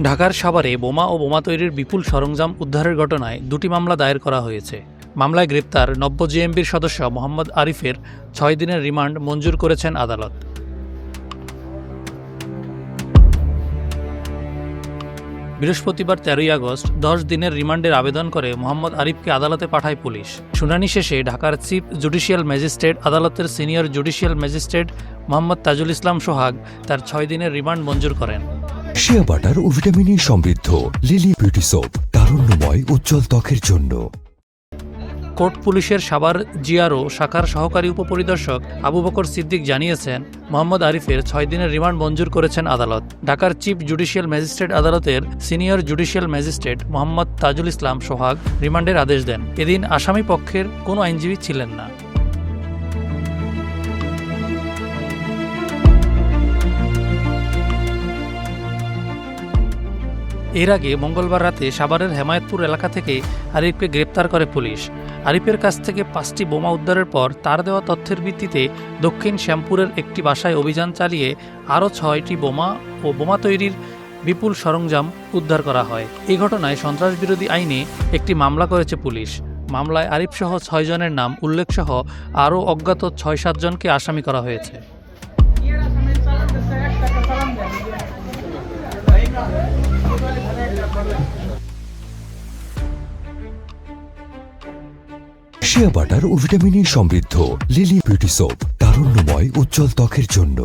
ঢাকার সাভারে বোমা ও বোমা তৈরির বিপুল সরঞ্জাম উদ্ধারের ঘটনায় দুটি মামলা দায়ের করা হয়েছে। মামলায় গ্রেপ্তার নব্য জেএমবির সদস্য মোহাম্মদ আরিফের ৬ দিনের রিমান্ড মঞ্জুর করেছেন আদালত। বৃহস্পতিবার ১৩ই আগস্ট ১০ দিনের রিমান্ডের আবেদন করে মোহাম্মদ আরিফকে আদালতে পাঠায় পুলিশ। শুনানি শেষে ঢাকার চিফ জুডিশিয়াল ম্যাজিস্ট্রেট আদালতের senior judicial magistrate Mohammad Tajul Islam Sohag তার ৬ দিনের রিমান্ড মঞ্জুর করেন। শিয়া বাটার ও ভিটামিনে সমৃদ্ধ লিলি বিউটি সোপ, তারুণ্যময় উজ্জ্বল ত্বকের জন্য। কোর্ট পুলিশের সাভার জিআরও শাখার সহকারী উপপরিদর্শক আবু বকর সিদ্দিক জানিয়েছেন, মোহাম্মদ আরিফের ৬ দিনের রিমান্ড মঞ্জুর করেছেন আদালত। ঢাকার চিফ জুডিশিয়াল ম্যাজিস্ট্রেট আদালতের senior judicial magistrate Mohammad Tajul Islam Sohag রিমান্ডের আদেশ দেন। এদিন আসামি পক্ষের কোনো আইনজীবী ছিলেন না। এর আগে মঙ্গলবার রাতে সাভারের হেমায়েতপুর এলাকা থেকে আরিফকে গ্রেপ্তার করে পুলিশ। আরিফের কাছ থেকে ৫টি বোমা উদ্ধারের পর তার দেওয়া তথ্যের ভিত্তিতে দক্ষিণ শ্যামপুরের একটি বাসায় অভিযান চালিয়ে আরও ৬টি বোমা ও বোমা তৈরির বিপুল সরঞ্জাম উদ্ধার করা হয়। এই ঘটনায় সন্ত্রাসবিরোধী আইনে একটি মামলা করেছে পুলিশ। মামলায় আরিফসহ ৬ জনের নাম উল্লেখসহ আরও অজ্ঞাত ৬-৭ জনকে আসামি করা হয়েছে। শিয়া বাটার ও ভিটামিনে সমৃদ্ধ লিলি বিউটি সোপ, তারুণ্যময় উজ্জ্বল ত্বকের জন্য।